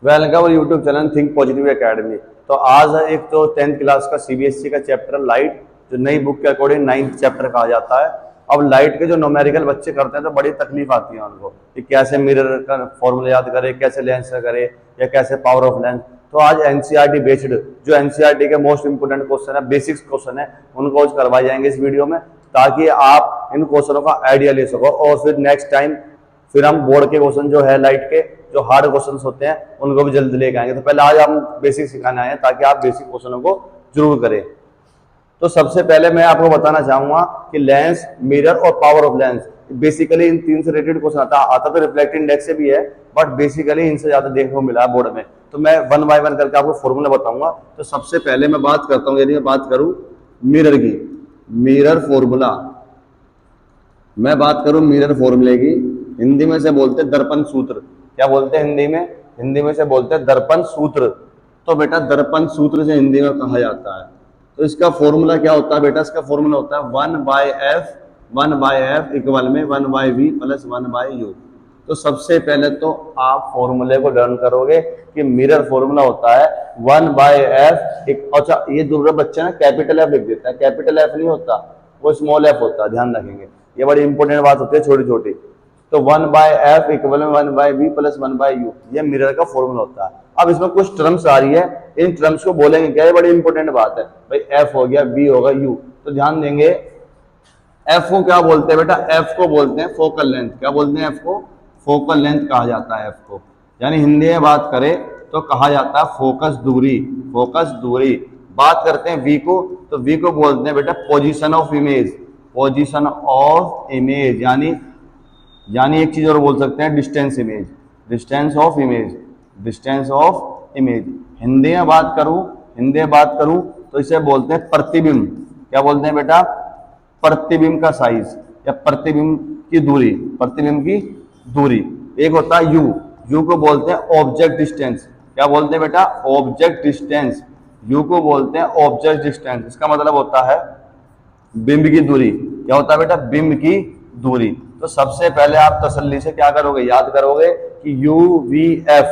Welcome YouTube channel think positive academy. तो आज है एक तो 10th क्लास का सीबीएसई का चैप्टर लाइट, जो नई बुक के अकॉर्डिंग 9th चैप्टर कहा जाता है। अब लाइट के जो न्यूमेरिकल बच्चे करते हैं तो बड़ी तकलीफ आती है उनको कि कैसे मिरर का फॉर्मूला याद करे, कैसे लेंस का करे, या कैसे पावर ऑफ लेंस। तो आज एनसीईआरटी बेस्ड जो एनसीईआरटी के मोस्ट इंपोर्टेंट क्वेश्चन है, बेसिक्स क्वेश्चन है, उनको आज करवाए जाएंगे इस वीडियो में, ताकि आप इन क्वेश्चनों का आइडिया ले सको और फिर नेक्स्ट टाइम फिर हम बोर्ड के क्वेश्चन जो है लाइट के जो हार्ड क्वेश्चंस होते हैं उनको भी जल्दी लेके आएंगे। तो पहले आज हम बेसिक सिखाने आए हैं ताकि आप बेसिक क्वेश्चनों को जरूर करें। तो सबसे पहले मैं आपको बताना चाहूंगा कि लेंस, मिरर और पावर ऑफ लेंस, बेसिकली इन तीन से रिलेटेड क्वेश्चन आता तो रिफ्लेक्टिव इंडेक्स से भी है, बट बेसिकली इनसे ज्यादा देखने को मिला है बोर्ड में। तो मैं वन बाय वन करके आपको फॉर्मूला बताऊंगा। तो सबसे पहले मैं बात करता हूँ, यदि मैं बात करूं मिरर की, मिरर फॉर्मूला, मैं बात करूं मिरर फॉर्मूले की, हिंदी में से बोलते हैं दर्पण सूत्र। क्या बोलते हैं हिंदी में? हिंदी में से बोलते हैं दर्पण सूत्र। तो बेटा दर्पण सूत्र से हिंदी में कहा जाता है। तो इसका फॉर्मूला क्या होता है बेटा? इसका फॉर्मूला होता है 1/f इक्वल में 1/v प्लस 1/u। तो सबसे पहले तो आप फॉर्मूले को लर्न करोगे कि मिरर फॉर्मूला होता है 1/f। अच्छा, ये दूसरा बच्चा ना कैपिटल एफ लिख देता है, कैपिटल एफ नहीं होता, वो स्मॉल एफ होता है, ध्यान रखेंगे। ये बड़ी इंपॉर्टेंट बात होती है, छोटी छोटी। तो 1/f इक्वल में 1/v प्लस 1/u, ये मिरर का फॉर्मूला होता है। अब इसमें कुछ टर्म्स आ रही है, इन टर्म्स को बोलेंगे क्या, ये बड़ी इंपॉर्टेंट बात है भाई। f हो गया, v होगा, u। तो ध्यान देंगे, f को क्या बोलते हैं बेटा? f को बोलते हैं फोकल लेंथ। क्या बोलते हैं f को? फोकल लेंथ कहा जाता है f को। यानी हिंदी में बात करें तो कहा जाता है फोकस दूरी, फोकस दूरी। बात करते हैं v को, तो v को बोलते हैं बेटा position of image, position of image. यानी एक चीज और बोल सकते हैं distance image, distance of image, distance of image. Hindi में बात करूं तो इसे बोलते हैं प्रतिबिंब। क्या बोलते हैं बेटा? प्रतिबिंब का साइज या प्रतिबिंब की दूरी, प्रतिबिंब की दूरी। एक होता है यू को बोलते हैं ऑब्जेक्ट डिस्टेंस। क्या बोलते हैं बेटा? Object distance. यू को बोलते हैं ऑब्जेक्ट डिस्टेंस। इसका मतलब होता है बिंब की दूरी। क्या होता है बेटा? बिंब की दूरी। तो सबसे पहले आप तसल्ली से क्या करोगे, याद करोगे कि UVF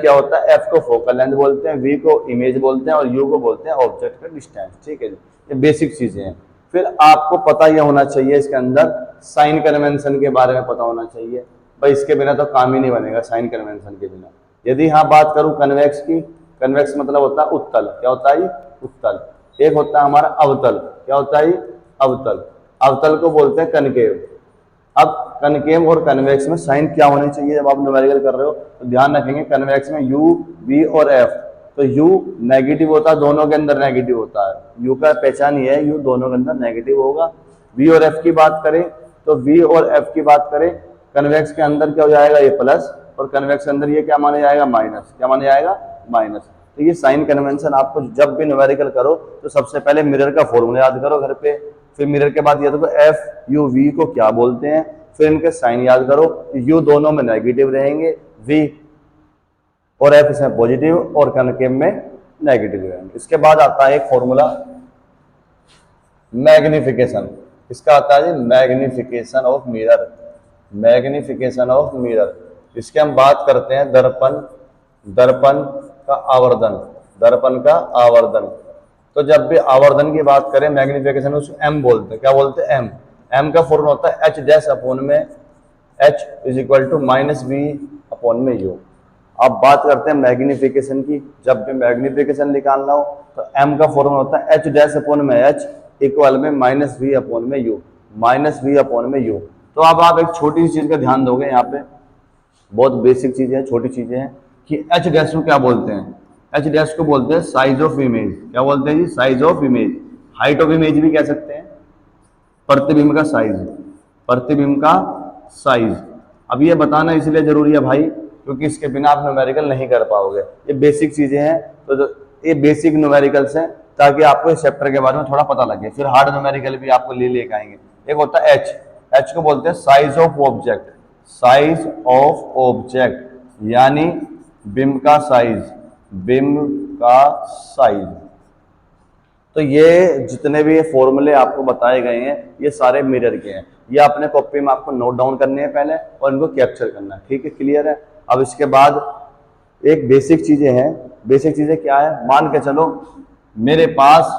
क्या होता है? F को फोकल लेंथ बोलते हैं, V को इमेज बोलते हैं और U को बोलते हैं ऑब्जेक्ट का डिस्टेंस। ठीक है जी, ये बेसिक चीजें हैं। फिर आपको पता यह होना चाहिए इसके अंदर साइन कन्वेंशन के बारे में पता होना चाहिए भाई, इसके बिना तो काम ही नहीं बनेगा, साइन कन्वेंशन के बिना। यदि हाँ बात करूं कन्वेक्स की, कन्वेक्स मतलब होता है उत्तल। क्या होता है? उत्तल। एक होता है हमारा अवतल। क्या होता है? अवतल। अवतल को बोलते हैं कनकेव। अब कनकेव और कन्वेक्स में साइन क्या होनी चाहिए जब आप न्यूमेरिकल कर रहे हो? तो ध्यान रखेंगे कन्वेक्स में U, V और F। तो U नेगेटिव होता है, दोनों के अंदर नेगेटिव होता है। U का पहचान ये है, U दोनों के अंदर नेगेटिव होगा। V और F की बात करें तो V और F की बात करें, कन्वेक्स के अंदर क्या हो जाएगा? ये प्लस, और कन्वेक्स के अंदर ये क्या माना जाएगा? माइनस। क्या माना जाएगा? माइनस। तो ये साइन कन्वेंशन आपको जब भी न्यूमेरिकल करो तो सबसे पहले मिरर का फॉर्मूला याद करो घर पे, फिर मिरर के बाद याद करो F U V को क्या बोलते हैं, फिर इनके साइन याद करो। U दोनों में नेगेटिव रहेंगे, V और F इसमें पॉजिटिव और कनकेव में नेगेटिव रहेंगे। इसके बाद आता है एक फॉर्मूला मैग्निफिकेशन। इसका आता है magnification of mirror, magnification of mirror. इसके हम बात करते हैं दर्पण, दर्पण का आवर्धन, दर्पण का आवर्धन। तो जब भी आवर्धन की बात करें मैग्निफिकेशन, उसको M बोलते हैं। क्या बोलते हैं? M का फॉर्मूला होता है H डैश अपॉन में H is equal to -V upon में U। अब बात करते हैं मैग्निफिकेशन की। जब भी मैग्निफिकेशन निकालना हो तो M का फॉर्मूला होता है H डैश अपॉन में H इक्वल में -V अपॉन में U, -V अपॉन में U। तो अब आप एक छोटी सी चीज का ध्यान दोगे, यहाँ पे बहुत बेसिक चीजें हैं, छोटी चीजें हैं कि H डैश को क्या बोलते हैं? H डैश को बोलते हैं साइज ऑफ इमेज। क्या बोलते हैं जी? Size of image. Height of image भी कह सकते हैं, प्रतिबिंब का साइज, प्रतिबिंब का साइज। अब ये बताना इसलिए जरूरी है भाई क्योंकि इसके बिना आप न्यूमेरिकल नहीं कर पाओगे। ये बेसिक चीजें हैं, तो ये बेसिक न्यूमेरिकल्स हैं ताकि आपको इस चैप्टर के बारे में थोड़ा पता लगे। फिर हार्ड न्यूमेरिकल भी आपको लेके आएंगे। एक होता है H को बोलते हैं size of object, size of object यानी बिंब का साइज, बिंब का साइज। तो ये जितने भी फॉर्मूले आपको बताए गए हैं ये सारे मिरर के हैं। ये अपने कॉपी में आपको नोट डाउन करने हैं पहले और इनको कैप्चर करना है। ठीक है, क्लियर है? अब इसके बाद एक बेसिक चीजें हैं। बेसिक चीजें क्या है, मान के चलो मेरे पास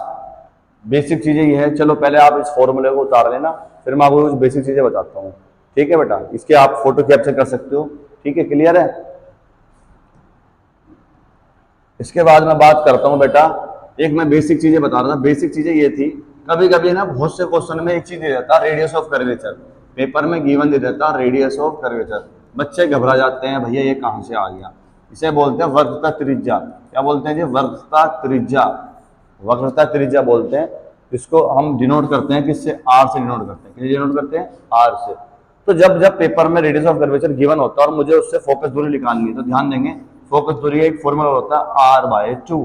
बेसिक चीजें ये है। चलो पहले आप इस फॉर्मूले को उतार लेना, फिर मैं आपको कुछ बेसिक चीजें बताता हूँ। ठीक है बेटा, इसके आप फोटो कैप्चर कर सकते हो। ठीक है, क्लियर है। इसके बाद मैं बात करता हूँ बेटा, एक मैं बेसिक चीजें बता रहा था। बेसिक चीजें ये थी, कभी कभी ना बहुत से क्वेश्चन में एक चीज दे देता रेडियस ऑफ कर्वेचर, पेपर में गिवन दे देता रेडियस ऑफ कर्वेचर। बच्चे घबरा जाते हैं, भैया ये कहाँ से आ गया। इसे बोलते हैं वक्रता त्रिज्या। क्या बोलते हैं जी, वक्रता त्रिज्या। वक्रता त्रिज्या बोलते हैं। इसको हम डिनोट करते हैं किससे, आर से डिनोट करते हैं। किससे डिनोट करते हैं, आर से। तो जब जब पेपर में रेडियस ऑफ कर्वेचर गिवन होता है और मुझे उससे फोकस दूरी निकालनी है, तो ध्यान देंगे फोकस दूरी का एक फॉर्मूला होता है R/2।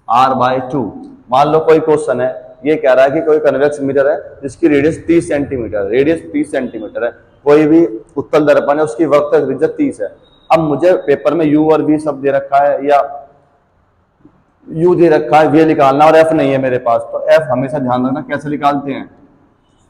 R/2। मान लो कोई क्वेश्चन है, ये कह रहा है कि कोई कन्वेक्स मिरर है जिसकी रेडियस 30 सेंटीमीटर, रेडियस 30 सेंटीमीटर है। कोई भी उत्तल दर्पण है, उसकी वक्रता त्रिज्या 30 है। अब मुझे पेपर में U और V सब दे रखा है, या U दे रखा है, V निकालना, और F नहीं है मेरे पास। तो F हमेशा ध्यान रखना कैसे निकालते हैं,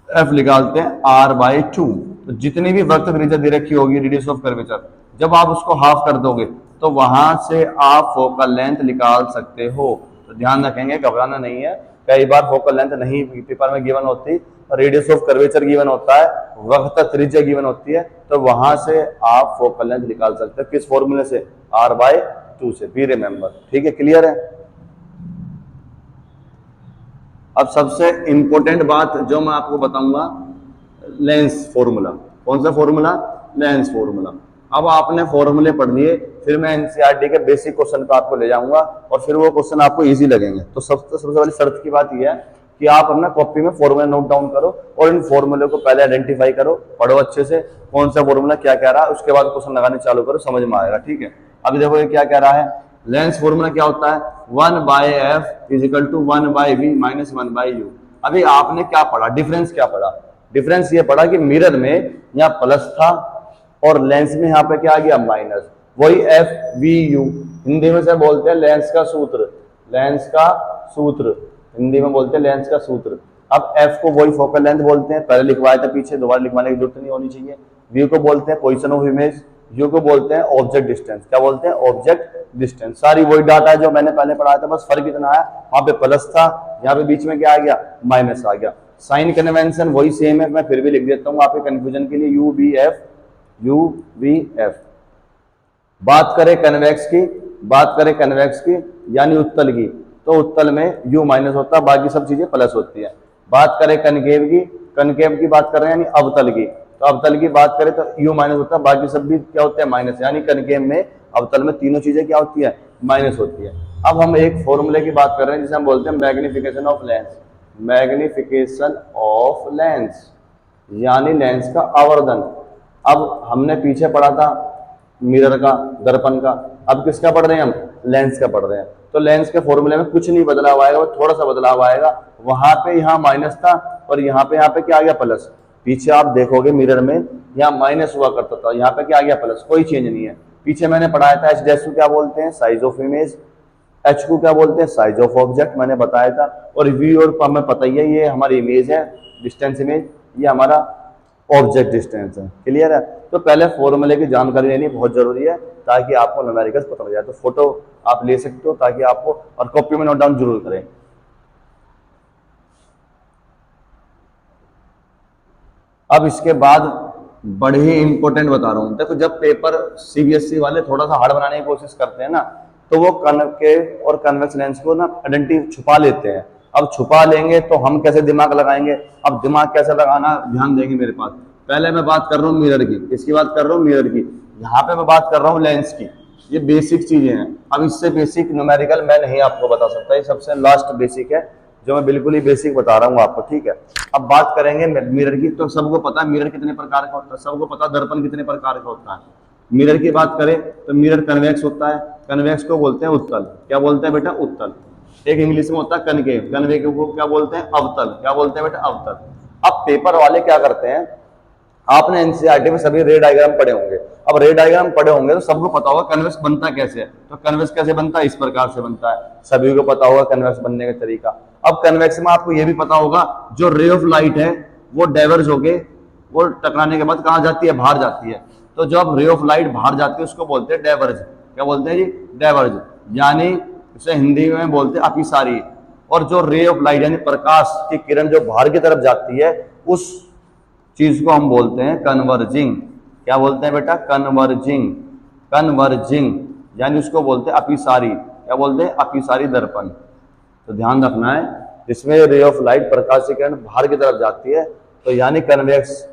F निकालते हैं R/2। तो जितनी भी वक्रता त्रिज्या दे रखी होगी रेडियस ऑफ कर्वेचर, जब आप उसको हाफ कर दोगे तो वहां से आप फोकल लेंथ निकाल सकते हो। तो ध्यान रखेंगे, घबराना नहीं है। कई बार फोकल लेंथ नहीं पेपर में गिवन होती, रेडियस ऑफ कर्वेचर गिवन होता है, वक्रता त्रिज्या गिवन होती है, तो वहां से आप फोकल लेंथ निकाल सकते हो। किस फॉर्मूले से, R/2 से। Be remember. ठीक है, क्लियर है। अब सबसे इंपॉर्टेंट बात जो मैं आपको बताऊंगा, लेंस फॉर्मूला। कौन सा फॉर्मूला, लेंस फॉर्मूला। अब आपने फॉर्मूले पढ़ लिए, फिर मैं एनसीईआरटी के बेसिक क्वेश्चन पे आपको ले जाऊंगा और फिर वो क्वेश्चन आपको इजी लगेंगे। तो सबसे पहले शर्त की बात यह है कि आप अपना कॉपी में फॉर्मूला नोट डाउन करो और इन फॉर्मूले को पहले आइडेंटिफाई करो, पढ़ो अच्छे से कौन सा फॉर्मूला क्या कह रहा है, उसके बाद क्वेश्चन लगाने चालू करो, समझ में आएगा। ठीक है, अभी देखो ये क्या कह रहा है, लेंस फॉर्मूला क्या होता है, 1/f is equal to 1/v minus 1/u। अभी आपने क्या पढ़ा, डिफरेंस क्या पढ़ा, डिफरेंस ये पढ़ा कि मिरर में यहाँ प्लस था और लेंस में यहाँ पे क्या आ गया, माइनस। वही FVU हिंदी में से बोलते हैं लेंस का सूत्र, लेंस का सूत्र हिंदी में बोलते हैं लेंस का सूत्र। अब F को वही फोकल लेंथ बोलते हैं, पहले लिखवाया था, पीछे दोबारा लिखवाने की जरूरत नहीं होनी चाहिए। V को बोलते हैं पोजीशन ऑफ इमेज, U को बोलते हैं ऑब्जेक्ट डिस्टेंस। क्या बोलते हैं, ऑब्जेक्ट डिस्टेंस। सारी वही डाटा है जो मैंने पहले पढ़ाया था, बस फर्क इतना है वहां पे प्लस था, यहाँ पे बीच में क्या आ गया, माइनस आ गया। साइन कन्वेंशन वही सेम है, मैं फिर भी लिख देता हूँ आपके कंफ्यूजन के लिए, UVF। बात करें कन्वेक्स की, बात करें कन्वेक्स की यानी उत्तल की, तो उत्तल में U माइनस होता है, बाकी सब चीजें प्लस होती है। बात करें कनकेव की, कनकेव की बात कर रहे हैं यानी अवतल की, तो अवतल की बात करें तो U माइनस होता है, बाकी सब भी क्या होते हैं, माइनस। यानी कनकेव में, अवतल में तीनों चीजें क्या होती है, माइनस होती है। अब हम एक फॉर्मूले की बात कर रहे हैं जिसे हम बोलते हैं magnification of lens. Magnification of lens यानी लेंस का आवर्धन। अब हमने पीछे पढ़ा था मिरर का, दर्पण का, अब किसका पढ़ रहे हैं हम, लेंस का पढ़ रहे हैं। तो लेंस के फॉर्मूले में कुछ नहीं बदलाव आएगा, वो थोड़ा सा बदलाव आएगा। वहां पे यहाँ माइनस था और यहाँ पे क्या आ गया, प्लस। पीछे आप देखोगे मिरर में यहाँ माइनस हुआ करता था, यहाँ पे क्या आ गया, प्लस। कोई चेंज नहीं है। पीछे मैंने पढ़ाया था H' को क्या बोलते हैं, साइज ऑफ इमेज, H को क्या बोलते हैं, साइज ऑफ ऑब्जेक्ट, मैंने बताया था। और V और हमें पता ही है, ये हमारी इमेज है, डिस्टेंस इमेज, ये हमारा ऑब्जेक्ट डिस्टेंस है। क्लियर है। तो पहले फॉर्मूले की जानकारी लेनी बहुत जरूरी है ताकि आपको न्यूमेरिकल्स पता लग जाए। तो फोटो आप ले सकते हो ताकि आपको, और कॉपी में नोट डाउन जरूर करें। अब इसके बाद बड़े ही इंपॉर्टेंट बता रहा हूं, देखो जब पेपर CBSE वाले थोड़ा सा हार्ड बनाने की कोशिश करते हैं ना, तो वो कनकेव और कन्वेक्स लेंस को ना आइडेंटिटी छुपा लेते हैं। अब छुपा लेंगे तो हम कैसे दिमाग लगाएंगे, अब दिमाग कैसे लगाना, ध्यान देंगे मेरे पास। पहले मैं बात कर रहा हूँ मिरर की, किसकी बात कर रहा हूँ, मिरर की। यहाँ पे मैं बात कर रहा हूँ लेंस की। ये बेसिक चीजें हैं, अब इससे बेसिक न्यूमेरिकल मैं नहीं आपको बता सकता, ये सबसे लास्ट बेसिक है जो मैं बिल्कुल ही बेसिक बता रहा हूँ आपको। ठीक है, अब बात करेंगे मिरर की। तो सबको पता है मिरर कितने प्रकार का होता है, सबको पता है दर्पण कितने प्रकार का होता है। मिरर की बात करें तो मिरर कन्वेक्स होता है, कन्वेक्स को बोलते हैं उत्तल। क्या बोलते हैं बेटा, उत्तल। एक इंग्लिश में होता है कनकेव, कनकेव को क्या बोलते हैं, अवतल। क्या बोलते हैं बेटा, अवतल। अब पेपर वाले क्या करते हैं, आपने एनसीईआरटी में सभी रे डायग्राम पढ़े होंगे। अब रे डायग्राम पढ़े होंगे तो सबको पता होगा कन्वेक्स बनता कैसे है। तो कन्वेक्स कैसे बनता है, इस प्रकार से बनता है, सभी को पता होगा कन्वेक्स बनने का तरीका। अब कन्वेक्स में आपको यह भी पता होगा जो रे ऑफ लाइट है वो डाइवर्ज होके, वो टकराने के बाद कहां जाती है, बाहर जाती है। तो जब रे ऑफ लाइट बाहर जाती है उसको बोलते हैं डाइवर्ज। क्या बोलते हैं जी, डाइवर्ज, यानी इसे हिंदी में बोलते हैं अपिसारी। और जो रे ऑफ लाइट यानी प्रकाश की किरण जो बाहर की तरफ जाती है उस चीज को हम बोलते हैं कन्वर्जिंग। क्या बोलते हैं बेटा, कन्वर्जिंग, कन्वर्जिंग, यानी उसको बोलते हैं अपिसारी। क्या बोलते हैं, अपिसारी दर्पण। तो ध्यान रखना है, जिसमें रे ऑफ लाइट प्रकाश की किरण बाहर की तरफ जाती है तो यानी कन्वेक्स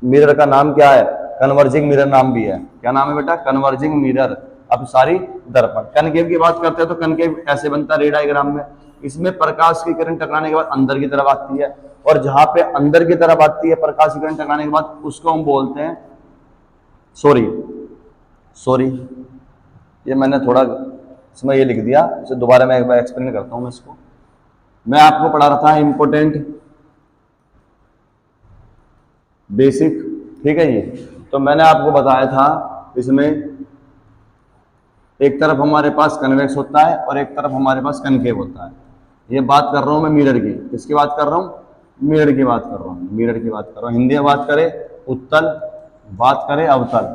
मिरर का नाम क्या है, कन्वर्जिंग मिरर नाम भी है। क्या नाम है बेटा, कन्वर्जिंग मिरर, अपिसारी दर्पण। कनकेव की बात करते हैं तो कनकेव ऐसे बनता है रे डायग्राम में। इसमें प्रकाश की किरण टकराने के बाद अंदर की तरफ आती है, और जहां पे अंदर की तरफ आती है प्रकाश की किरण टकराने के बाद उसको हम बोलते हैं, सॉरी ये मैंने थोड़ा इसमें ये लिख दिया, इसे दोबारा मैं एक बार एक्सप्लेन करता हूं। मैं इसको मैं आपको पढ़ा रहा था इम्पोर्टेंट बेसिक, ठीक है। ये तो मैंने आपको बताया था इसमें एक तरफ हमारे पास कन्वेक्स होता है और एक तरफ हमारे पास कनकेव होता है। ये बात कर रहा हूं मैं मिरर की, किसकी बात कर रहा हूं, मिरर की बात कर रहा हूं, मिरर की बात कर रहा हूं। हिंदी में बात करें उत्तल, बात करें अवतल,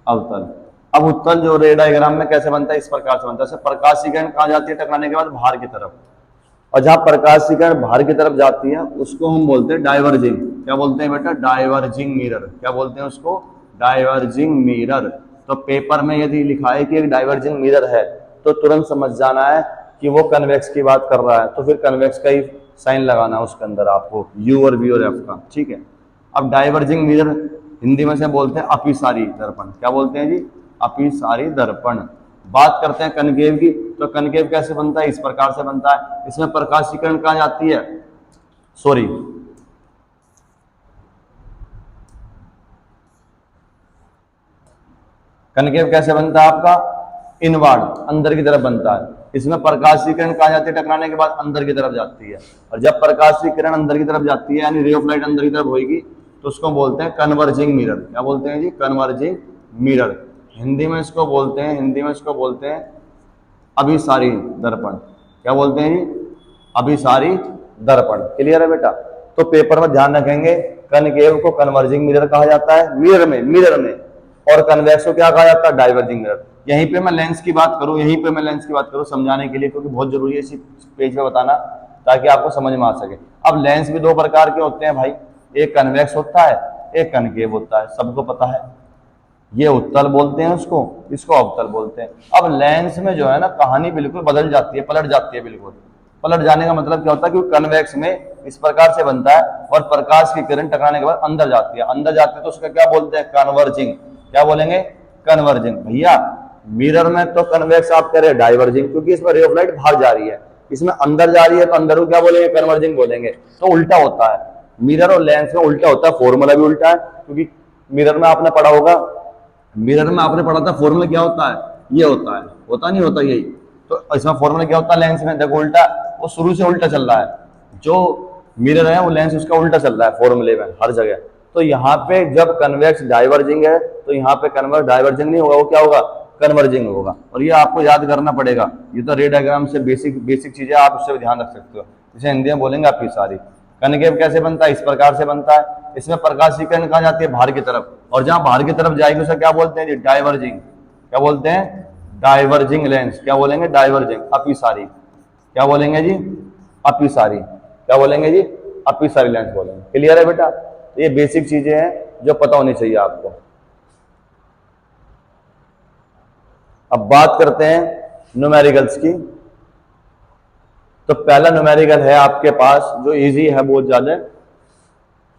अवतल। अब उत्तल जो रे डायग्राम में कैसे बनता है, इस प्रकार से बनता है। प्रकाश की किरण कहां जाती है टकराने के बाद, बाहर की तरफ, और जहां प्रकाश की किरण बाहर की तरफ जाती है उसको हम बोलते हैं डाइवर्जिंग। क्या बोलते हैं बेटा, डाइवर्जिंग मिरर। क्या बोलते हैं उसको, डाइवर्जिंग मिरर। तो पेपर में यदि लिखा है कि एक डाइवर्जिंग मिरर है तो तुरंत समझ जाना है कि वो कन्वेक्स की बात कर रहा है, तो फिर कन्वेक्स का ही साइन लगाना है उसके अंदर आपको, यू और वी और एफ का, ठीक है। अब डाइवर्जिंग मिरर हिंदी में से बोलते हैं अपिसारी दर्पण। क्या बोलते हैं जी, अपिसारी दर्पण। बात करते हैं कनकेव की, तो कनकेव कैसे बनता है, इस प्रकार से बनता है। इसमें प्रकाश की किरण कहां जाती है, सॉरी कनकेव कैसे बनता है आपका, इनवर्ड, अंदर की तरफ बनता है। इसमें प्रकाश की किरण कहां जाती है टकराने के बाद, अंदर की तरफ जाती है। और जब प्रकाश की किरण अंदर की तरफ जाती है यानी रे ऑफ लाइट अंदर की तरफ होगी तो उसको बोलते हैं कन्वर्जिंग मिरर। क्या बोलते हैं जी, कन्वर्जिंग मिरर। हिंदी में इसको बोलते हैं, हिंदी में इसको बोलते हैं अभिसारी दर्पण। क्या बोलते हैं जी, अभिसारी दर्पण। क्लियर है बेटा। तो पेपर में ध्यान रखेंगे, कनकेव को कन्वर्जिंग मिरर कहा जाता है मिरर में, और कन्वेक्स को क्या कहा जाता है, डाइवर्जिंग मिरर। यहीं पे मैं लेंस की बात करूं, यहीं पे मैं लेंस की बात करूं समझाने के लिए, क्योंकि बहुत जरूरी है इसी पेज पे बताना ताकि आपको समझ में आ सके। अब लेंस भी दो प्रकार के होते हैं भाई, एक कन्वेक्स होता है, एक कनकेव होता है, सबको पता है। ये उत्तल बोलते हैं उसको, इसको अवतल बोलते हैं। अब लेंस में जो है ना कहानी बिल्कुल बदल जाती है, पलट जाती है बिल्कुल। पलट जाने का मतलब क्या होता है कि कन्वेक्स में इस प्रकार से बनता है और प्रकाश की किरण टकराने के बाद अंदर जाती है, अंदर जाती है तो उसका क्या बोलते हैं, कन्वर्जिंग। क्या बोलेंगे, कन्वर्जिंग। भैया मिरर में तो कन्वेक्स आप कह रहे हैं डाइवर्जिंग, क्योंकि इसमें रे ऑफ लाइट बाहर जा रही है, इसमें अंदर जा रही है तो अंदर को क्या बोलेंगे, कन्वर्जिंग बोलेंगे। तो उल्टा होता है, मिरर और लेंस में उल्टा होता है, फॉर्मूला भी उल्टा है। क्योंकि मिरर में आपने पढ़ा होगा, मिरर में आपने पढ़ा था फॉर्मूला क्या होता है, ये होता है, होता नहीं होता यही। तो इसमें फॉर्मूला क्या होता है, लेंस में देखो उल्टा, वो शुरू से उल्टा चल रहा है। जो मिरर है वो लेंस उसका उल्टा चल रहा है फॉर्मूले में हर जगह। तो यहाँ पे जब कन्वेक्स डाइवर्जिंग है तो यहाँ पे कन्वर्स डाइवर्जिंग नहीं होगा, वो क्या होगा, कन्वर्जिंग होगा। और ये आपको याद करना पड़ेगा। ये तो रे डायग्राम से बेसिक चीजें आप उससे ध्यान रख सकते हो। इसे हिंदी में बोलेंगे आपकी सारी। कनकेव कैसे बनता है, इस प्रकार से बनता है। इसमें प्रकाश की किरण कहां जाती है, बाहर की तरफ, और जहां बाहर की तरफ जाएगी उसे क्या बोलते हैं जी, डाइवर्जिंग। क्या बोलते हैं, डाइवर्जिंग लेंस। क्या बोलेंगे, डाइवर्जिंग, अपिसारी। क्या बोलेंगे जी, अपिसारी। क्या बोलेंगे जी, अपिसारी लेंस बोलेंगे। क्लियर है बेटा। ये बेसिक चीजें हैं जो पता होनी चाहिए आपको। अब बात करते हैं न्यूमेरिकल्स की। तो पहला न्यूमेरिकल है आपके पास जो इजी है बहुत ज्यादा,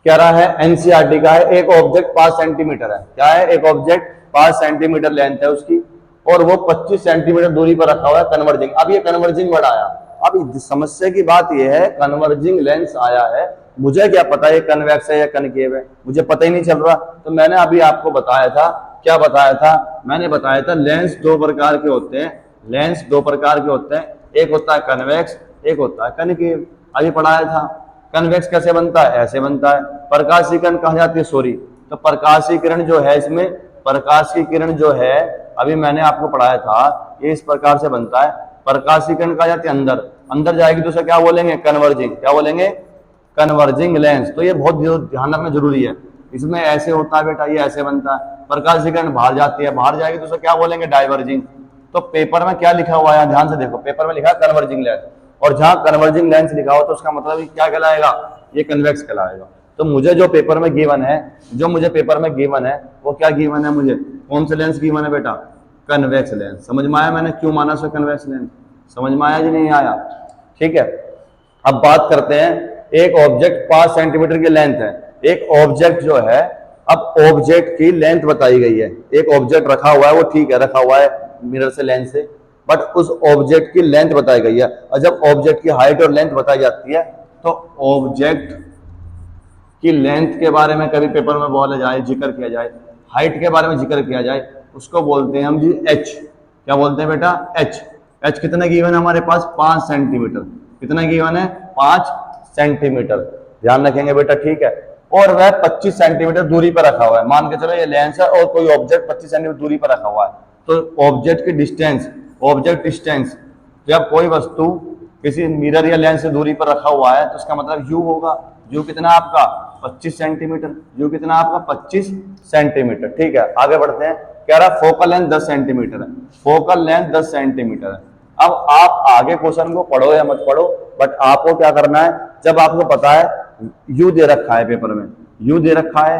कह रहा है एनसीईआरटी का है, एक ऑब्जेक्ट 5 सेंटीमीटर है। क्या है, एक ऑब्जेक्ट 5 सेंटीमीटर लेंथ है उसकी, और वो 25 सेंटीमीटर दूरी पर रखा हुआ है, कन्वर्जिंग। अब ये कन्वर्जिंग वर्ड आया। अब समस्या की बात यह है, कन्वर्जिंग लेंस आया है, मुझे क्या पता ये कन्वेक्स है या कनकेव है, मुझे पता ही नहीं चल रहा। तो मैंने अभी आपको बताया था, क्या बताया था, मैंने बताया था लेंस दो प्रकार के होते हैं, लेंस दो प्रकार के होते हैं, एक होता है कन्वेक्स, एक होता है कनकेव। अभी पढ़ाया था। कन्वेक्स कैसे बनता है, ऐसे बनता है। प्रकाश की किरण कहां जाती है, सॉरी, तो प्रकाश की किरण जो है, इसमें प्रकाश की किरण जो है अभी मैंने आपको पढ़ाया था, ये इस प्रकार से बनता है। प्रकाश की किरण कहां जाती है, अंदर, अंदर जाएगी तो उसे क्या बोलेंगे, कन्वर्जिंग। क्या बोलेंगे, कन्वर्जिंग लेंस। तो ये बहुत ध्यान रखना जरूरी है। इसमें ऐसे होता है बेटा, ये ऐसे बनता है, प्रकाश की किरण बाहर जाती है, बाहर जाएगी तो उसे क्या बोलेंगे, डाइवर्जिंग। तो पेपर में क्या लिखा हुआ है, ध्यान से देखो, पेपर में लिखा है कन्वर्जिंग लेंस, और जहां कन्वर्जिंग लेंस लिखा हो तो उसका मतलब ये क्या कहलाएगा, ये कन्वेक्स कहलाएगा। तो मुझे जो पेपर में गिवन है, जो मुझे पेपर में गिवन है वो क्या गिवन है, मुझे कौन सा लेंस गिवन है बेटा, कन्वेक्स लेंस। समझ में आया मैंने क्यों माना उसे कन्वेक्स लेंस, समझ में आया जी नहीं आया, ठीक है। अब बात करते हैं, एक ऑब्जेक्ट 5 सेंटीमीटर की लेंथ है, एक ऑब्जेक्ट जो है, अब ऑब्जेक्ट की लेंथ बताई गई है, एक ऑब्जेक्ट रखा हुआ है, वो ठीक है रखा हुआ है मिरर से लेंस से, बट उस ऑब्जेक्ट की लेंथ बताई गई है। और जब ऑब्जेक्ट की हाइट और लेंथ बताई जाती है तो ऑब्जेक्ट की लेंथ के बारे में कभी पेपर में बोला जाए, जिक्र किया जाए, हाइट के बारे में जिक्र किया जाए, उसको बोलते हैं हम जी एच। क्या बोलते हैं बेटा, एच। एच कितना गिवन है हमारे पास, 5 सेंटीमीटर। कितना गिवन है, 5 सेंटीमीटर, ध्यान रखेंगे बेटा, ठीक है। और वह 25 सेंटीमीटर दूरी पर रखा हुआ है, मान के चलो ये लेंस है और कोई ऑब्जेक्ट 25 सेंटीमीटर दूरी पर रखा हुआ है। तो ऑब्जेक्ट की डिस्टेंस, ऑब्जेक्ट डिस्टेंस, जब कोई वस्तु किसी मिरर या लेंस से दूरी पर रखा हुआ है तो उसका मतलब यू होगा। यू कितना आपका, 25 सेंटीमीटर। यू कितना आपका, 25 सेंटीमीटर, ठीक है। आगे बढ़ते हैं, कह रहा फोकल लेंथ 10 सेंटीमीटर है, फोकल लेंथ 10 सेंटीमीटर है। अब आप आगे क्वेश्चन को पढ़ो या मत पढ़ो, बट आपको क्या करना है, जब आपको पता है यू दे रखा है पेपर में, यू दे रखा है,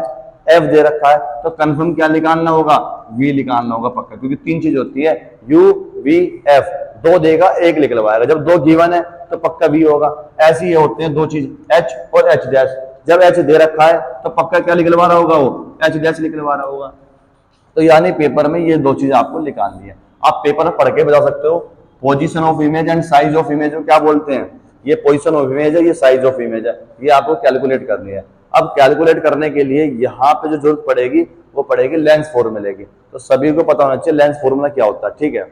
एफ दे रखा है, तो कंफर्म क्या निकालना होगा, वी निकालना होगा पक्का, क्योंकि 3 चीज होती है, यू वी एफ, 2 देगा 1 निकलवाएगा, जब 2 गिवन है तो पक्का वी होगा। ऐसे ही होते हैं 2 चीज, एच और एच डैश, जब एच दे रखा है तो पक्का क्या निकलवा रहा होगा, वो एच डैश निकलवा रहा होगा। तो यानी पेपर में ये 2 चीज आपको निकालनी है। आप पेपर पढ़ के बता सकते हो, position of image and size of image को क्या बोलते हैं, ये पोजीशन ऑफ इमेज है, ये साइज ऑफ इमेज है, ये आपको कैलकुलेट करनी है। अब कैलकुलेट करने के लिए यहाँ पे जो जरूरत पड़ेगी वो पड़ेगी लेंस फॉर्मूले की। तो सभी को पता होना चाहिए लेंस फॉर्मूला क्या होता है, ठीक है।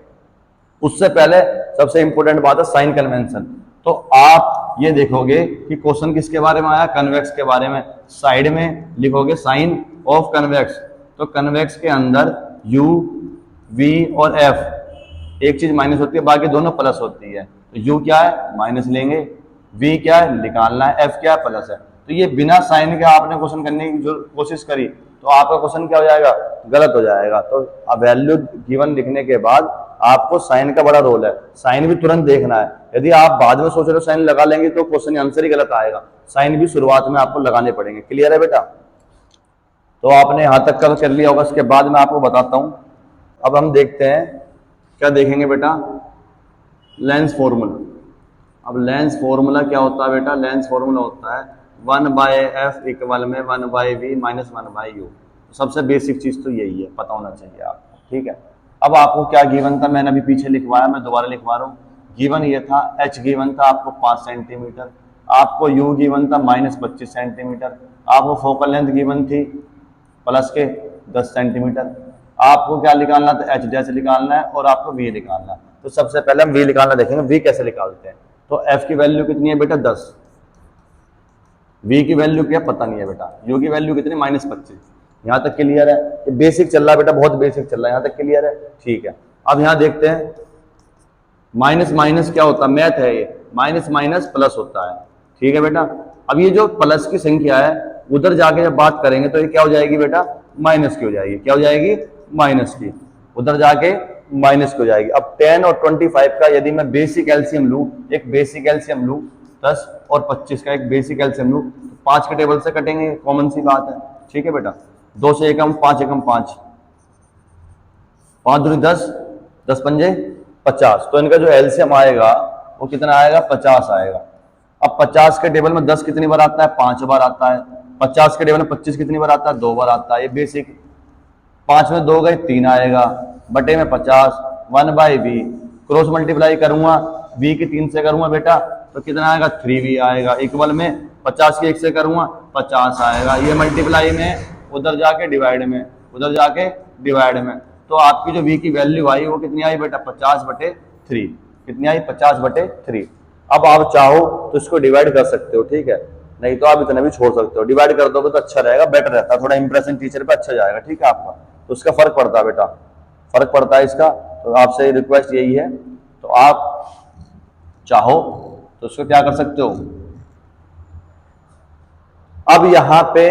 उससे पहले सबसे इंपॉर्टेंट बात है साइन कन्वेंशन। तो आप ये देखोगे कि क्वेश्चन किसके बारे में आया, कन्वेक्स के बारे में, साइड में लिखोगे साइन ऑफ कन्वेक्स। तो कन्वेक्स के अंदर यू वी और एफ एक चीज माइनस होती है, बाकी दोनों प्लस होती है। तो यू क्या है, माइनस लेंगे, वी क्या है, निकालना है, एफ क्या है, प्लस है। तो ये बिना साइन के आपने क्वेश्चन करने की जो कोशिश करी तो आपका क्वेश्चन क्या हो जाएगा, गलत हो जाएगा। तो वैल्यू गिवन लिखने के बाद आपको साइन का बड़ा रोल है, साइन भी तुरंत देखना है। यदि आप बाद में सोच रहे हो साइन लगा लेंगे तो क्वेश्चन आंसर ही गलत आएगा, साइन भी शुरुआत में आपको लगाने पड़ेंगे। क्लियर है बेटा, तो आपने यहां तक कर लिया होगा, उसके बाद मैं आपको बताता हूं। अब हम देखते हैं, क्या देखेंगे बेटा, लेंस फॉर्मूला। अब लेंस फॉर्मूला क्या होता है बेटा, लेंस फॉर्मूला होता है 1/f इक्वल में 1/v माइनस 1/u। सबसे बेसिक चीज तो यही है, पता होना चाहिए आपको, ठीक है। अब आपको क्या गिवन था, मैंने अभी पीछे लिखवाया, मैं दोबारा लिखवा रहा हूँ। गिवन ये था, h गिवन था आपको 5 सेंटीमीटर, आपको u गिवन था -25 सेंटीमीटर, आपको फोकल लेंथ गिवन थी प्लस के 10 सेंटीमीटर, आपको क्या निकालना था, h डैश निकालना है और आपको v निकालना है। तो सबसे पहले हम v निकालना देखेंगे, v कैसे निकालते हैं। तो f की वैल्यू कितनी है बेटा, 10, v की वैल्यू क्या पता नहीं है बेटा, u की वैल्यू कितनी -25। यहाँ तक क्लियर है, ये बेसिक चल रहा है बेटा, बहुत बेसिक चल रहा है, यहाँ तक क्लियर है, ठीक है। अब यहाँ देखते हैं, माइनस माइनस क्या होता है, मैथ है ये, माइनस माइनस प्लस होता है, ठीक है बेटा। अब ये जो प्लस की संख्या है उधर जाके जब बात करेंगे तो ये क्या हो जाएगी बेटा, माइनस की हो जाएगी, क्या हो जाएगी, माइनस की, उधर जाके माइनस की हो जाएगी। अब 10 और 25 का यदि मैं बेसिक एलसीएम लूं, एक बेसिक एलसीएम लूं, 10 और 25 का एक बेसिक एलसीएम लूं, तो 5 के टेबल से कटेंगे, कॉमन सी बात है, ठीक है बेटा। 2 से एकम 5 एकम 5, 5 दूनी 10, 10 पंजे 50, तो इनका जो एलसीएम आएगा वो कितना आएगा, 50 आएगा। अब 50 के टेबल में 10 कितनी बार आता है, 5 बार आता है। 50 के टेबल में 25 कितनी बार आता है, 2 बार आता है, ये बेसिक। 5 में 2 गए 3 आएगा, बटे में 50, 1/v, क्रॉस मल्टीप्लाई करूंगा, v की 3 से करूंगा बेटा तो कितना आएगा, 3v आएगा, इक्वल में 50 की 1 से करूंगा 50 आएगा, ये मल्टीप्लाई में, उधर जाके डिवाइड में, उधर जाके डिवाइड में। तो आपकी जो v की वैल्यू आई वो कितनी आई बेटा, 50/3, कितनी आई, 50/3। अब आप चाहो तो इसको डिवाइड कर सकते हो, ठीक है, नहीं तो आप इतना भी छोड़ सकते हो, डिवाइड कर दोगे तो अच्छा रहेगा, बेटर रहता है, थोड़ा इंप्रेशन टीचर पे अच्छा जाएगा, ठीक है आपका। तो उसका फर्क पड़ता है बेटा, फर्क पड़ता है इसका। तो आपसे रिक्वेस्ट यही है, तो आप चाहो तो उसको क्या कर सकते हो। अब यहां पे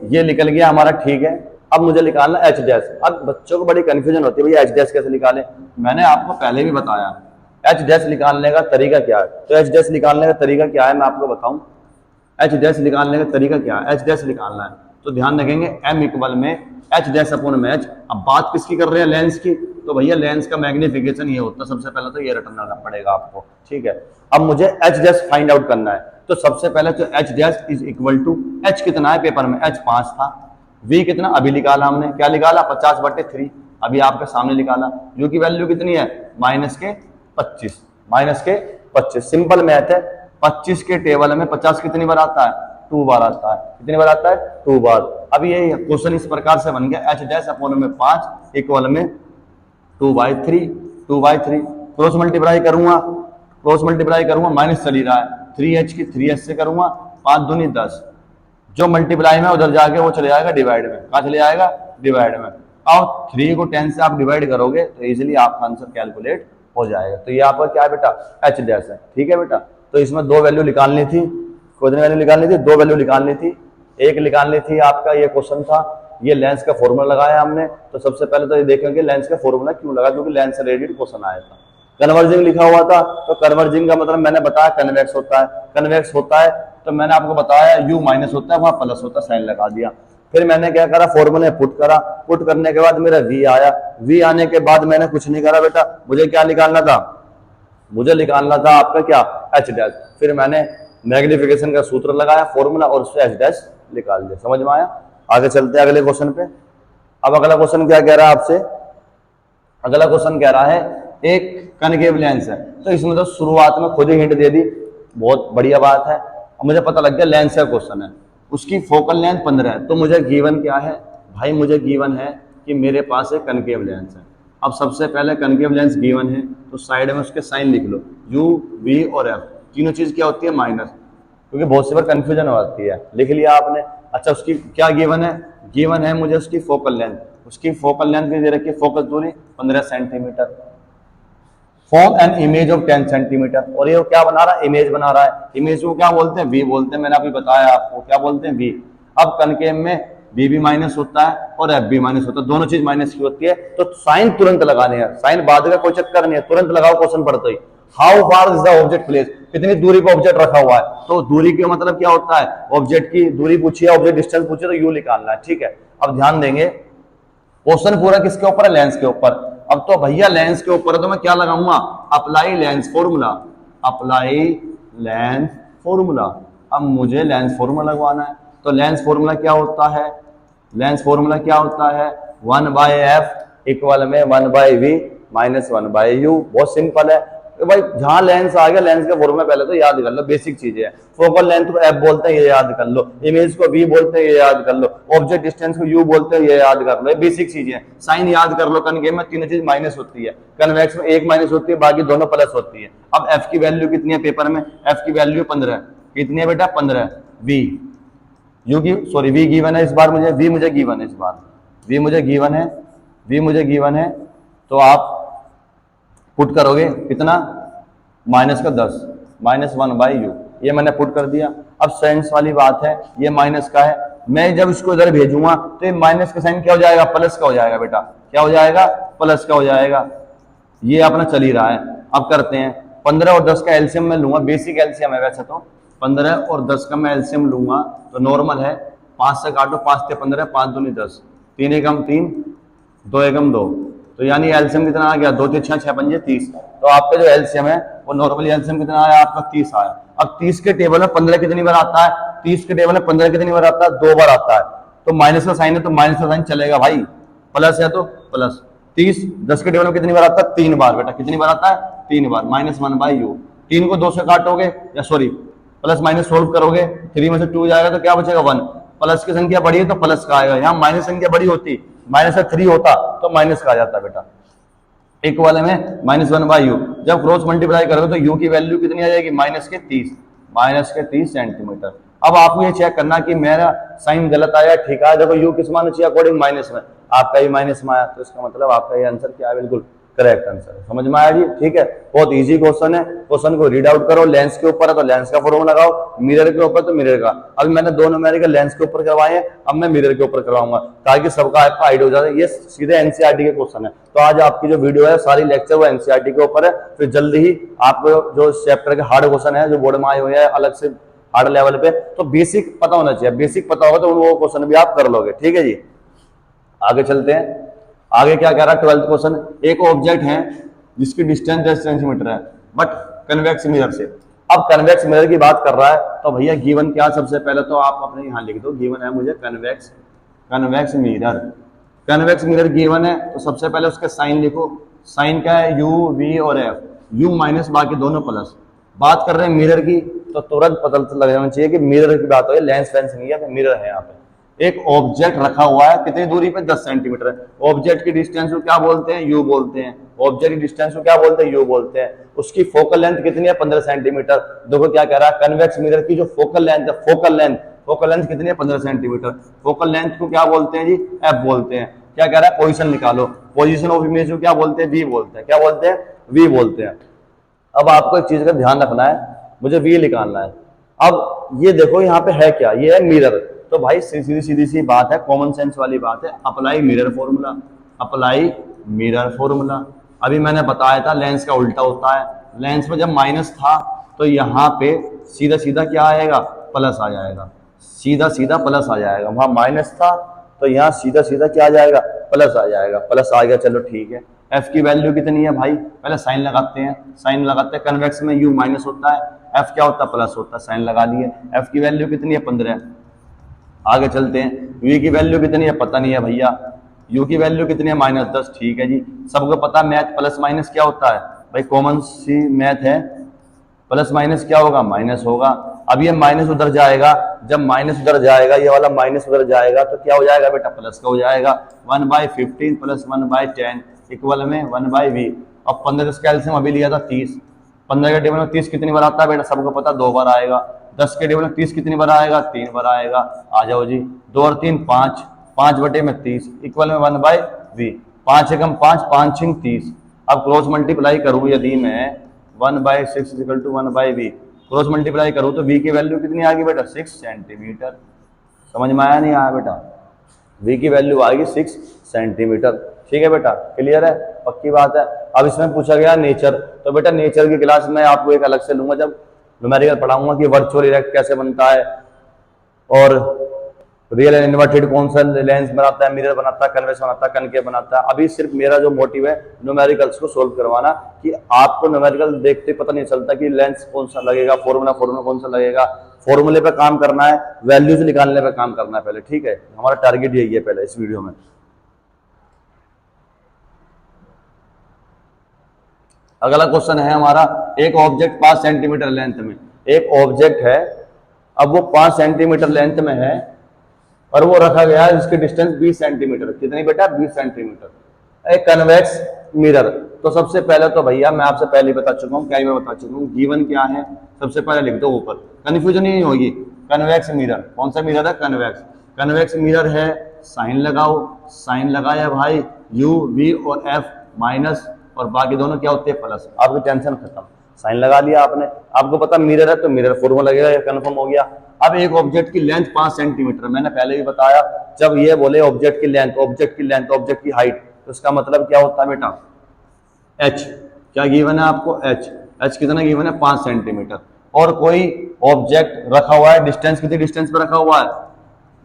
ये निकल गया हमारा, ठीक है। अब मुझे निकालना एच डैश। अब बच्चों को बड़ी कंफ्यूजन होती है, भैया एच डैश कैसे निकालें। मैंने आपको पहले भी बताया एच डैश निकालने का तरीका क्या है। तो एच डैश निकालने का तरीका क्या है मैं आपको बताऊं। एच डैश निकालने का तरीका क्या है, एच डैश निकालना है तो ध्यान रखेंगे एम इक्वल में एच डैश अपॉन में एच। अब बात किसकी कर रहे हैं, लेंस की। तो भैया लेंस का मैग्निफिकेशन ये होता है, सबसे पहले तो ये रिटर्न करना पड़ेगा आपको, ठीक है। अब मुझे एच डैश फाइंड आउट करना है, तो सबसे पहले तो H dash is equal to, H कितना है पेपर में, एच 5 था। वी कितना अभी निकाला हमने, क्या निकाला 50/3, अभी आपके सामने निकाला। यू की वैल्यू कितनी है -25, -25। सिंपल मैथ है, 25 के टेबल में 50 कितनी बार आता है, 2 बार आता है। कितनी बार आता है, 2 बार। अब ये क्वेश्चन इस प्रकार से बन गया, एच डैश अपॉन में 5 इक्वल में 2/3, 2/3। क्रॉस मल्टीप्लाई करूंगा, माइनस चली रहा है, 3h की 3h से करूंगा, 5 दूनी 10। जो मल्टीप्लाई में उधर जाके वो चले जाएगा डिवाइड में, कहाँ चले जाएगा, डिवाइड में। और 3 को 10 से आप डिवाइड करोगे तो इजीली आपका आंसर कैलकुलेट हो जाएगा। तो ये आपका क्या है बेटा, एच डैश है, ठीक है बेटा। तो इसमें 2 वैल्यू निकालनी थी, कितनी वैल्यू निकालनी थी, 2 वैल्यू निकालनी थी। एक निकालनी थी, आपका ये क्वेश्चन था, ये लेंस का फॉर्मूला लगाया हमने। तो सबसे पहले तो ये देखेंगे लेंस का फॉर्मूला क्यों लगा, क्योंकि लेंस से रिलेटेड क्वेश्चन आया था। कन्वर्जिंग लिखा हुआ था, तो कन्वर्जिंग का मतलब मैंने बताया कन्वेक्स होता है, कन्वेक्स होता है तो मैंने आपको बताया यू माइनस होता है, वहां प्लस होता है, साइन लगा दिया। फिर मैंने क्या करा, फॉर्मूले पुट करा, पुट करने के बाद मेरा वी आया। वी आने के बाद मैंने कुछ नहीं करा बेटा, मुझे क्या निकालना था, मुझे निकालना था आपका क्या, एच डैश। फिर मैंने मैग्निफिकेशन का सूत्र लगाया, फॉर्मूला, और उससे एच डैश निकाल दिया। समझ में आया। आगे चलते हैं अगले क्वेश्चन पे। अब अगला क्वेश्चन क्या कह रहा है आपसे, अगला क्वेश्चन कह रहा है एक कनकेव लेंस है। तो इसमें तो शुरुआत में खुद ही हिंट दे दी, बहुत बढ़िया बात है। अब मुझे पता लग गया लेंस का क्वेश्चन है, उसकी फोकल लेंथ 15 है। तो मुझे गिवन क्या है भाई, मुझे गिवन है कि मेरे पास एक कनकेव लेंस है। अब सबसे पहले कनकेव लेंस गिवन है तो साइड में उसके साइन लिख लो, यू वी और एफ, तीनों चीज क्या होती है माइनस, क्योंकि बहुत सी बार कंफ्यूजन होती है। लिख लिया आपने। अच्छा उसकी क्या गिवन है, गिवन है मुझे उसकी फोकल लेंथ, उसकी फोकल लेंथ दे रखी है, फोकस दूरी 15 centimetre. Form an image of 10 centimetre. और ये क्या बना रहा है, इमेज बना रहा है। इमेज को क्या बोलते हैं, वी बोलते हैं, मैंने अभी बताया आपको क्या बोलते हैं, वी। अब कनकेव में बी भी माइनस होता है और एफ भी माइनस होता है, दोनों चीज माइनस की होती है। तो साइन तुरंत लगाने हैं, साइन बाद का कोई चक्कर नहीं है, तुरंत लगाओ क्वेश्चन पढ़ते ही। How far is the object place, कितनी दूरी पर ऑब्जेक्ट रखा हुआ है। तो दूरी का मतलब क्या होता है, ऑब्जेक्ट की दूरी पूछी है, ऑब्जेक्ट डिस्टेंस पूछी है, तो यू निकालना है, ठीक है। अब ध्यान देंगे क्वेश्चन पूरा किसके ऊपर है, लेंस के ऊपर। अब तो भैया लेंस के ऊपर है तो मैं क्या लगाऊंगा, apply lens formula, apply lens formula. अब मुझे लेंस फॉर्मूला लगवाना है, तो लेंस फॉर्मूला क्या होता है, लेंस फॉर्मूला क्या होता है, 1/f इक्वल में 1/v माइनस 1/u। बहुत सिंपल है भाई, जहां लेंस आ गया लेंस का फॉर्मूला पहले तो याद कर लो, बेसिक चीजें है। फोकल लेंथ को एफ बोलते हैं, ये याद कर लो। इमेज को वी बोलते हैं, ये याद कर लो। ऑब्जेक्ट डिस्टेंस को यू बोलते हैं, ये याद कर लो। ये बेसिक चीजें हैं। साइन याद कर लो, कनकेव में तीनों चीज माइनस होती है, कन्वेक्स में एक माइनस होती है, बाकी दोनों प्लस होती है। अब एफ की वैल्यू कितनी है पेपर में, एफ की वैल्यू 15, कितनी है बेटा 15। वी यू की सॉरी वी गिवन है इस बार, मुझे वी मुझे गिवन है इस बार, वी मुझे गिवन है, वी मुझे गिवन है। तो आप पुट करोगे कितना, माइनस का 10 माइनस 1/u, ये मैंने पुट कर दिया। अब साइंस वाली बात है, ये माइनस का है, मैं जब इसको इधर भेजूंगा तो ये माइनस का साइन क्या हो जाएगा, प्लस का हो जाएगा बेटा, क्या हो जाएगा, प्लस का हो जाएगा। ये अपना चल ही रहा है। अब करते हैं 15 और 10 का एलसीएम मैं लूंगा, बेसिक एलसीएम है वैसे तो। 15 और 10 का मैं एलसीएम लूंगा तो नॉर्मल है, 5 से काटो, 5 से 15, 5 दूनी 10, 3 एकम 3, 2 एकम 2, तो यानी एलसीएम कितना आ गया, 2 3 6 6 5 30। तो आपका जो एलसीएम है वो नॉर्मली एलसीएम कितना आया आपका, 30 आया। अब 30 के टेबल में 15 कितनी बार आता है, 30 के टेबल में 15 कितनी बार आता है, 2 बार आता है। तो माइनस का साइन है तो माइनस का साइन चलेगा भाई, प्लस है तो प्लस। 30 10 के टेबल में कितनी बार आता है, 3 बार बेटा, कितनी बार आता है, 3 बार, माइनस 1/u। 3 को 2 से काटोगे, या सॉरी प्लस माइनस सोल्व करोगे, 3 में से 2 जाएगा तो क्या बचेगा 1। प्लस की संख्या बड़ी है तो प्लस का आएगा, यहाँ माइनस संख्या बड़ी होती, माइनस का 3 होता तो माइनस का आ जाता बेटा। एक वाले में -1/u, जब क्रॉस मल्टीप्लाई करोगे तो u की वैल्यू कितनी आ जाएगी, माइनस के 30 सेंटीमीटर। अब आपको ये चेक करना कि मेरा साइन गलत आया ठीक है। देखो u किस मान चाहिए, अकॉर्डिंग माइनस में, आपका ही माइनस में आया, तो इसका मतलब आपका ये आंसर क्या है, बिल्कुल करेक्ट आंसर। समझ में आया जी? ठीक है, बहुत इजी क्वेश्चन है। क्वेश्चन को रीड आउट करो, लेंस के ऊपर है तो लेंस का फॉर्मूला लगाओ, मिरर के ऊपर तो मिरर का। अभी मैंने दो न्यूमेरिकल लेंस के ऊपर करवाए हैं, अब मैं मिरर के ऊपर करवाऊंगा ताकि सबका आपका आइडिया हो जाए। ये सीधे एनसीईआरटी के क्वेश्चन है। तो आज आपकी जो वीडियो है सारी लेक्चर वो एनसीईआरटी के ऊपर है। फिर जल्दी ही आप जो चैप्टर के हार्ड क्वेश्चन है जो बोर्ड में आए हुए हैं अलग से हार्ड लेवल पे, तो बेसिक पता होना चाहिए। बेसिक पता होगा तो वो क्वेश्चन भी आप कर लोगे। ठीक है जी, आगे चलते हैं। आगे क्या कह रहा है 12th क्वेश्चन, एक ऑब्जेक्ट है जिसकी डिस्टेंस 10 सेंटीमीटर है बट कन्वेक्स मिरर से। अब कन्वेक्स मिरर की बात कर रहा है तो भैया गिवन क्या, सबसे पहले तो आप अपने यहां लिख दो, गिवन है मुझे convex mirror. Convex mirror given है तो सबसे पहले उसके साइन लिखो। साइन क्या है? यू, वी और एफ। यू माइनस बाकी दोनों प्लस। बात कर रहे हैं मिरर की तो तुरंत पता लग जाना चाहिए कि मिरर की बात हो रही है, लेंस वेंस नहीं है, मिरर है यहाँ पे। एक ऑब्जेक्ट रखा हुआ है, कितनी दूरी पे? 10 सेंटीमीटर है। ऑब्जेक्ट की डिस्टेंस को क्या बोलते हैं? यू बोलते हैं। ऑब्जेक्ट की डिस्टेंस को क्या बोलते हैं? यू बोलते हैं। उसकी फोकल लेंथ कितनी है? 15 सेंटीमीटर। देखो क्या कह रहा है, कन्वेक्स मिरर की जो फोकल लेंथ है, फोकल लेंथ कितनी है? 15 सेंटीमीटर। फोकल लेंथ को क्या बोलते हैं जी? एफ बोलते हैं। क्या कह रहा है? पोजीशन निकालो। पोजीशन ऑफ इमेज को क्या बोलते हैं? वी बोलते हैं। क्या बोलते हैं? वी बोलते हैं। अब आपको एक चीज का ध्यान रखना है, मुझे वी निकालना है। अब ये देखो यहाँ पे है क्या? ये है मिरर। तो भाई सीधी सी बात है, कॉमन सेंस वाली बात है, apply mirror formula. Apply mirror formula. अभी मैंने बताया था लेंस का उल्टा होता है। लेंस में जब माइनस था तो यहाँ पे सीधा सीधा क्या आएगा? प्लस आ जाएगा। सीधा सीधा प्लस आ जाएगा। वहां माइनस था तो यहाँ सीधा सीधा क्या आ जाएगा? प्लस आ जाएगा। प्लस आ गया, चलो ठीक है। एफ की वैल्यू कितनी है भाई? पहले साइन लगाते हैं। साइन लगाते हैं, कन्वेक्स में यू माइनस होता है, एफ क्या होता है? प्लस होता है। साइन लगा लिए। एफ की वैल्यू कितनी है? 15। आगे चलते हैं। वी की वैल्यू कितनी है? पता नहीं है भैया। यू की वैल्यू कितनी है? -10। ठीक है जी, सबको पता मैथ प्लस माइनस क्या होता है भाई, कॉमन सी मैथ है। प्लस माइनस क्या होगा? माइनस होगा। अब ये माइनस उधर जाएगा, जब माइनस उधर जाएगा, ये वाला माइनस उधर जाएगा तो क्या हो जाएगा बेटा? प्लस का हो जाएगा। 1/15 + 1/10 इक्वल में 1/v। अब 15 का कैल्सियम अभी लिया था 30। 15 के टेबल में 30 कितनी बार आता है बेटा? सबको पता 2 बार आएगा। 10 के टेबल में 30 कितनी बार आएगा? 3 बार आएगा। आ जाओ जी, 2 और 3 5, 5/30 इक्वल में 1/v। 5 एकम 5, 5 6 30। अब क्रॉस मल्टीप्लाई करूँ यदि मैं 1/6 = 1/v, क्रॉस मल्टीप्लाई करूँ तो v की वैल्यू कितनी आ गई बेटा? 6 सेंटीमीटर। समझ में आया नहीं आया बेटा? v की वैल्यू आएगी 6 सेंटीमीटर। ठीक है बेटा, क्लियर है, पक्की बात है। अब इसमें पूछा गया नेचर, तो बेटा नेचर की क्लास में आपको एक अलग से लूंगा जब न्यूमेरिकल पढ़ाऊंगा कि वर्चुअल इरेक्ट कैसे बनता है और रियल एंड इन्वर्टेड कौन सा लेंस बनाता है, मिरर बनाता है, कन्वेक्स बनाता है, कनकेव बनाता है। अभी सिर्फ मेरा जो मोटिव है न्यूमेरिकल्स को सोल्व करवाना, कि आपको न्यूमेरिकल देखते पता नहीं चलता कि लेंस कौन सा लगेगा, फॉर्मूला कौन सा लगेगा। फॉर्मूले पे काम करना है, वैल्यूज निकालने पे काम करना है पहले। ठीक है, हमारा टारगेट यही है पहले इस वीडियो में। अगला क्वेश्चन है हमारा, एक ऑब्जेक्ट 5 सेंटीमीटर लेंथ में, एक ऑब्जेक्ट है, अब वो 5 सेंटीमीटर लेंथ में है और वो रखा गया है जिसकी डिस्टेंस 20 सेंटीमीटर। कितनी बेटा? 20 सेंटीमीटर। एक कन्वेक्स मिरर। तो सबसे पहले तो भैया मैं आपसे पहले बता चुका हूँ, क्या मैं बता चुका हूँ, गिवन क्या है सबसे पहले लिख दो ऊपर, कंफ्यूजन नहीं होगी। कन्वेक्स मिरर, कौन सा मिरर है? कन्वेक्स। कन्वेक्स मिरर है, साइन लगाओ। साइन लगाया भाई, यू, वी और एफ माइनस और बाकी दोनों क्या होते हैं? प्लस। आपकी टेंशन खत्म, साइन लगा लिया आपने। आपको पता मिरर है तो मिरर फॉर्मूला लगेगा, ये कंफर्म हो गया। अब एक ऑब्जेक्ट की लेंथ 5 सेंटीमीटर, मैंने पहले भी बताया, जब ये बोले ऑब्जेक्ट की लेंथ, ऑब्जेक्ट की हाइट, तो इसका मतलब क्या होता है बेटा? h। क्या गिवन है आपको? h कितना गिवन है? 5 सेंटीमीटर। और कोई ऑब्जेक्ट रखा हुआ है, डिस्टेंस कितनी डिस्टेंस पर रखा हुआ है?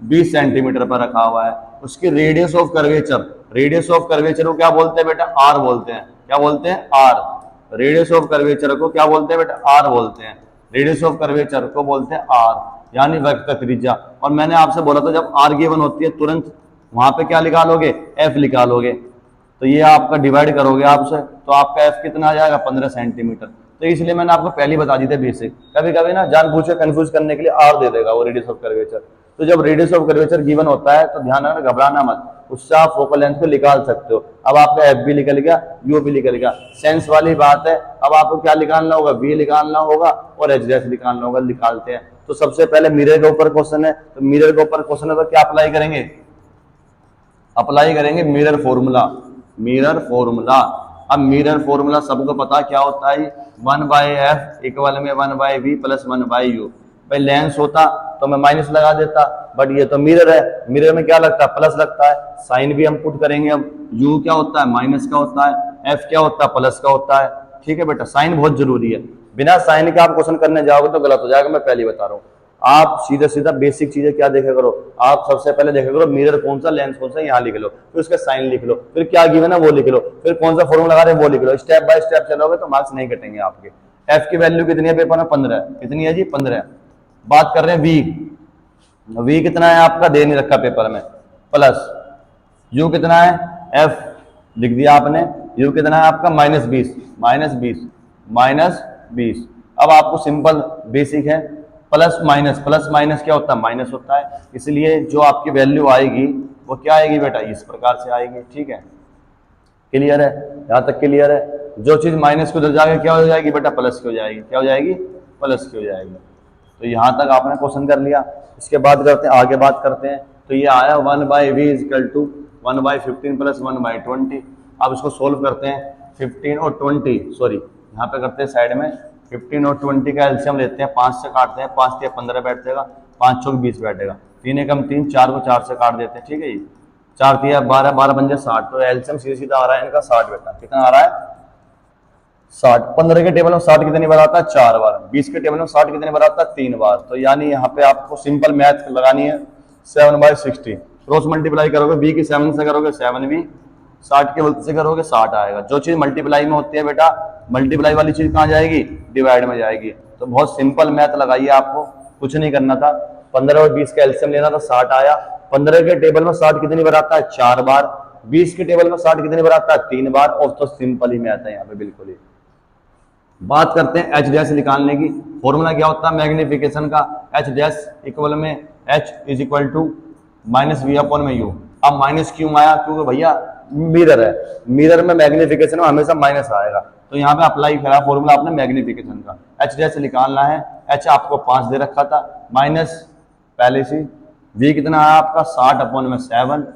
20 सेंटीमीटर पर रखा हुआ है। उसकी radius of curvature, radius of curvature को क्या बोलते हैं बेटा? r बोलते हैं। क्या बोलते हैं? r। रेडियस ऑफ कर्वेचर को क्या बोलते हैं बेटा? r बोलते हैं। रेडियस ऑफ कर्वेचर को बोलते हैं r, यानी वक्र त्रिज्या। और मैंने आपसे बोला था जब r गिवन होती है तुरंत वहां पे क्या निकालोगे? f निकालोगे। तो ये आपका डिवाइड करोगे आपसे तो आपका f कितना आ जाएगा? 15 सेंटीमीटर। तो इसलिए मैंने आपको पहले बता दी थी बेसिक। कभी कभी ना जानबूझ के कंफ्यूज करने के लिए r दे देगा वो रेडियस ऑफ कर्वेचर। तो जब रेडियस ऑफ कर्वेचर गिवन होता है तो ध्यान रखना, घबराना मत, उससे आप फोकल लेंथ को निकाल सकते हो। अब आपका एफ भी निकल गया, यू भी निकल गया, सेंस वाली बात है। अब आपको क्या निकालना होगा? वी निकालना होगा और एच डैश निकालना होगा। निकालते हैं। तो सबसे पहले मिरर के ऊपर क्वेश्चन है, तो मिरर के ऊपर क्वेश्चन है तो क्या अप्लाई करेंगे? अप्लाई करेंगे मिरर फॉर्मूला। मिरर फॉर्मूला अब मिरर फॉर्मूला सबको पता क्या होता है, 1/f इक्वल में 1/v प्लस 1/u। भाई लेंस होता तो मैं माइनस लगा देता, बट ये तो मिरर है, मिरर में क्या लगता है, प्लस लगता है। साइन भी हम पुट करेंगे। अब u क्या होता है, माइनस का होता है, f क्या होता है, प्लस का होता है। ठीक है बेटा, साइन बहुत जरूरी है, बिना साइन के आप क्वेश्चन करने जाओगे तो गलत हो जाएगा, मैं पहले बता रहा हूँ। आप सीधा सीधा बेसिक चीजें क्या देखा करो, आप सबसे पहले देखा करो मिरर कौन सा, लेंस कौन सा, यहाँ लिख लो, फिर उसका साइन लिख लो, फिर क्या गिवन है वो लिख लो, फिर कौन सा फॉर्मूला लगा रहे हैं वो लिख लो। स्टेप बाय स्टेप चलोगे तो मार्क्स नहीं कटेंगे आपके। एफ की वैल्यू कितनी है पेपर में, 15। कितनी है जी, 15। बात कर रहे हैं वी कितना है आपका, दे नहीं रखा पेपर में, प्लस यू कितना है, एफ लिख दिया आपने, यू कितना है आपका -20, -20। अब आपको सिंपल बेसिक है, प्लस माइनस क्या होता है, माइनस होता है, इसलिए जो आपकी वैल्यू आएगी वो क्या आएगी बेटा, इस प्रकार से आएगी। ठीक है, क्लियर है, यहां तक क्लियर है। जो चीज माइनस को उधर जाएगी क्या हो जाएगी बेटा, प्लस की हो जाएगी। क्या हो जाएगी, प्लस की हो जाएगी। तो यहां तक आपने क्वेश्चन कर लिया। इसके बाद करते हैं, आगे बात करते हैं। तो ये आया 1/v = 1/15 प्लस 1/20। अब इसको सोल्व करते हैं। 15 और 20, सॉरी यहाँ पे करते हैं साइड में, 15 और 20 का एलसीएम लेते हैं, 5 से काटते हैं, 5 से 15 बैठेगा, 5 चौक 20 बैठेगा, 3 एकम 3, 4 को 4 से काट देते हैं। ठीक है जी, 4 तिया 12, 12 बन जाए 60। तो एलसीएम सीधा सीधा आ रहा है इनका 60 बेटा। कितना आ रहा है, 60। 15 के टेबल में 60 कितनी बार आता है, 4 बार। 20 के टेबल में 60 कितनी बार आता है, 3 बार। तो यानी यहाँ पे आपको सिंपल मैथ लगानी है, 7/60 क्रॉस मल्टीप्लाई करोगे, v की 7 से करोगे 7v, 60 के बल से करोगे 60 आएगा। जो चीज मल्टीप्लाई में होती है बेटा, मल्टीप्लाई वाली चीज कहाँ जाएगी, डिवाइड में जाएगी। तो बहुत सिंपल मैथ लगाइए, आपको कुछ नहीं करना था। 15 और 20 का एलसीएम लेना था, 60 आया। 15 के टेबल में 60 कितनी बार आता है, 4 बार। 20 के टेबल में 60 कितनी बार आता है, 3 बार। और तो सिंपल ही मैथ है यहाँ पे, बिल्कुल ही। बात करते हैं एच डैश निकालने की। फॉर्मूला क्या होता है मैग्निफिकेशन का, एच डैश इक्वल में H is equal to -v/u। अब माइनस क्यों आया, क्योंकि भैया मिरर है, मिरर में मैग्निफिकेशन में हमेशा माइनस आएगा। तो यहाँ पे अप्लाई करा फॉर्मूला आपने मैग्निफिकेशन का। एच डैश निकालना है, एच आपको 5 दे रखा था, माइनस पहले से v कितना है आपका 60/7।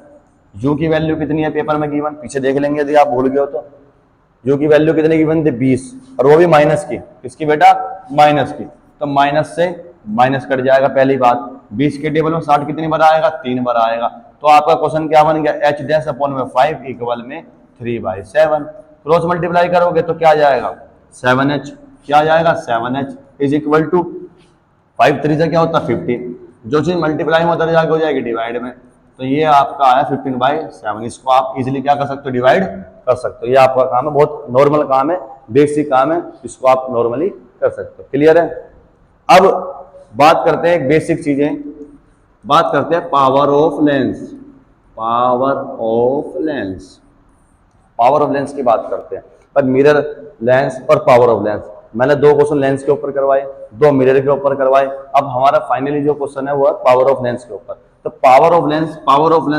u की वैल्यू कितनी है पेपर में गिवन, पीछे देख लेंगे यदि आप भूल गए हो तो। u की वैल्यू कितनी गिवन थी, 20, और वो भी माइनस की। किसकी बेटा, माइनस की। तो माइनस से माइनस कट जाएगा, पहली बात। 20 के टेबल में 60 कितनी बार आएगा, 3 बार आएगा। तो आपका क्वेश्चन क्या बन गया, एच डैश अपॉन में 5 इक्वल में 3/7। क्रॉस मल्टीप्लाई करोगे तो क्या आ जाएगा, 7h। क्या आ जाएगा, 7h इज इक्वल टू 5 3 से क्या होता है 15। जो चीज मल्टीप्लाई में उधर जाके हो जाएगी डिवाइड में। तो ये आपका आया 15/7। इसको आप इजीली क्या कर सकते हो, डिवाइड कर सकते हो। ये आपका काम है, बहुत नॉर्मल काम है, बेसिक काम है, इसको आप नॉर्मली कर सकते हो। क्लियर है। अब बात करते हैं एक बेसिक चीजें, बात करते हैं power of lens. Power of lens, power of lens की बात करते हैं। पर मिरर लेंस और पावर ऑफ लेंस, मैंने 2 क्वेश्चन लेंस के ऊपर करवाए, 2 मिरर के ऊपर करवाए। अब हमारा फाइनली जो क्वेश्चन है वो है पावर ऑफ लेंस के ऊपर। तो पावर ऑफ लेंस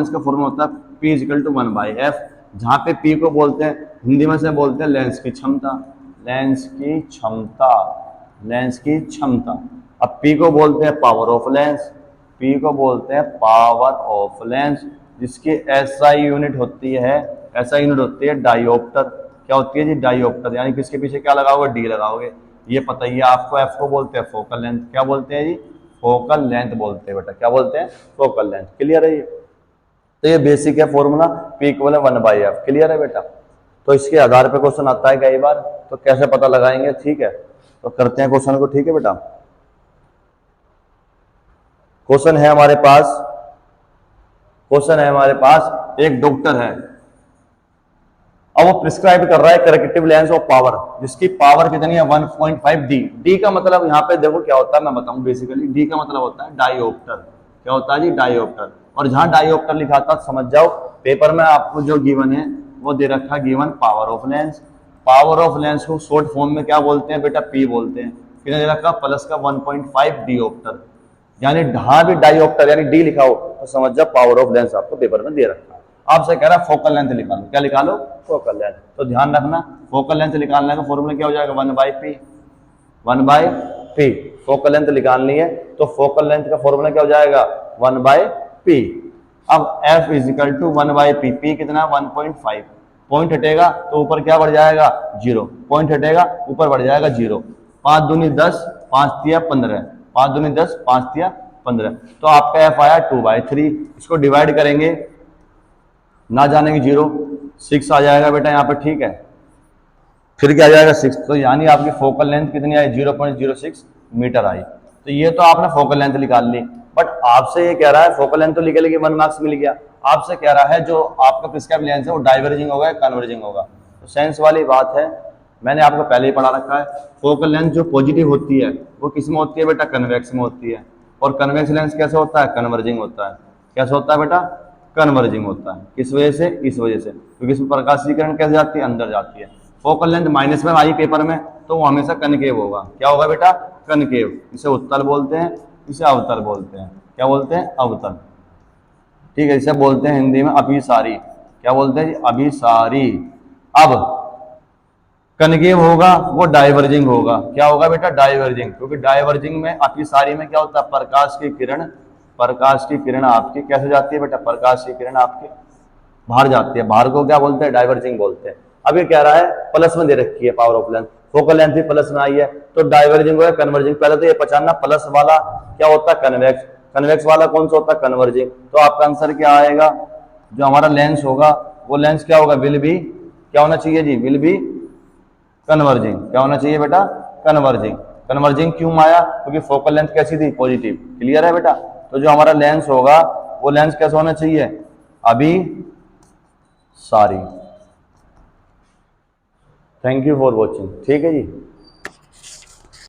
का फॉर्मूला होता है P = 1/f, जहां पे P को बोलते हैं हिंदी में से बोलते हैं लेंस की क्षमता। लेंस की क्षमता, लेंस की क्षमता। अब P को बोलते हैं पावर ऑफ लेंस, P को बोलते हैं पावर ऑफ लेंस, जिसकी SI यूनिट होती है, SI यूनिट होती है डायोप्टर। क्या होती है जी, डायोप्टर। यानी किसके पीछे क्या लगाओगे, D लगाओगे। ये पता ही है आपको। F को बोलते हैं फोकल लेंथ। क्या बोलते हैं जी, फोकल लेंथ बोलते हैं बेटा। क्या बोलते हैं, फोकल लेंथ। क्लियर है ये। तो ये बेसिक है फॉर्मूला, P = 1/f। क्लियर है बेटा। तो इसके आधार पे क्वेश्चन आता है कई बार, तो कैसे पता लगाएंगे, ठीक है। तो करते हैं क्वेश्चन को, ठीक है बेटा। क्वेश्चन है हमारे पास, एक डॉक्टर है, अब वो प्रिस्क्राइब कर रहा है करेक्टिव लेंस ऑफ पावर, जिसकी पावर कितनी है 1.5 डी। डी का मतलब यहाँ पे देखो क्या होता है, मैं बताऊं बेसिकली। डी का मतलब होता है डायोप्टर। क्या होता है जी, डायोप्टर। और जहां डायोप्टर लिखा था समझ जाओ, पेपर में आपको जो गिवन है वो दे रखा given power of lens. Power of lens को शॉर्ट फॉर्म में क्या बोलते हैं बेटा, पी बोलते हैं। कितना दे रखा, प्लस का 1.5 डियोप्टर। यानी जहां भी डायोप्टर यानी डी लिखा हो तो समझ जाओ पावर ऑफ लेंस आपको पेपर में दे रखा है। आपसे कह रहा है फोकल लेंथ निकालो, क्या निकालो, फोकल लेंथ। तो ध्यान रखना, फोकल लेंथ निकालने का फॉर्मूला क्या हो जाएगा, 1/p। फोकल लेंथ निकालनी है तो फोकल लेंथ का फॉर्मूला क्या हो जाएगा, 1/p। अब f = 1/p। p कितना, 1.5। पॉइंट हटेगा तो ऊपर क्या बढ़ जाएगा 0, पॉइंट हटेगा ऊपर बढ़ जाएगा 0। 5 दूनी 10, 5 तिया 15, 5 दूनी 10, 5 तिया 15, तो आपका एफ आया 2/3। इसको डिवाइड करेंगे, ना जाने की 0, 6 आ जाएगा बेटा यहाँ पे, ठीक है। फिर क्या आ जाएगा 6, तो यानी आपकी फोकल लेंथ कितनी आई 0.06 मीटर आई। तो ये तो आपने फोकल लेंथ निकाल ली, बट आपसे ये कह रहा है फोकल लेंथ तो निकल गई, 1 मार्क्स मिल गया। आपसे कह रहा है जो आपका प्रिस्क्राइब लेंस है वो डाइवर्जिंग होगा या कन्वर्जिंग होगा। तो सेंस वाली बात है, मैंने आपको पहले ही पढ़ा रखा है, फोकल लेंथ जो पॉजिटिव होती है वो किस में होती है बेटा, कन्वेक्स में होती है। और कन्वेक्स लेंस कैसे होता है, कन्वर्जिंग होता है। कैसे होता है बेटा, कन्वर्जिंग होता है। किस वजह से, इस वजह से क्योंकि इसमें प्रकाश की किरण कैसे जाती है, अंदर जाती है। फोकल लेंथ माइनस में आई पेपर में, तो वो हमेशा कनकेव होगा। क्या होगा बेटा, कनकेव। इसे उत्तल बोलते हैं, इसे अवतल बोलते हैं। क्या बोलते हैं, अवतल, ठीक है। इसे बोलते हैं हिंदी में अभिसारी। क्या बोलते हैं, अभिसारी। अब कनकेव होगा वो डाइवर्जिंग होगा। क्या होगा बेटा, डाइवर्जिंग, क्योंकि डाइवर्जिंग में अभिसारी में क्या होता है, प्रकाश की किरण आपकी कैसे जाती है बेटा, प्रकाश की किरण आपकी बाहर जाती है। बाहर को क्या बोलते हैं, डाइवर्जिंग बोलते हैं। अब ये कह रहा है प्लस में दे रखी है power of length, focal length भी प्लस में आई है, तो डाइवर्जिंग हो कन्वर्जिंग। पहले तो ये पहचानना प्लस वाला क्या होता है, कन्वेक्स, कन्वेक्स वाला कौन सा होता है, कन्वर्जिंग। तो आपका आंसर क्या आएगा, जो हमारा लेंस होगा वो लेंस क्या होगा, विल बी, क्या होना चाहिए जी, विल बी कन्वर्जिंग। क्या होना चाहिए बेटा, कन्वर्जिंग। कन्वर्जिंग क्यों आया, क्योंकि फोकल लेंथ कैसी थी, पॉजिटिव। क्लियर है बेटा। तो जो हमारा लेंस होगा वो लेंस कैसा होना चाहिए, अभी सारी। थैंक यू फॉर वॉचिंग, ठीक है जी।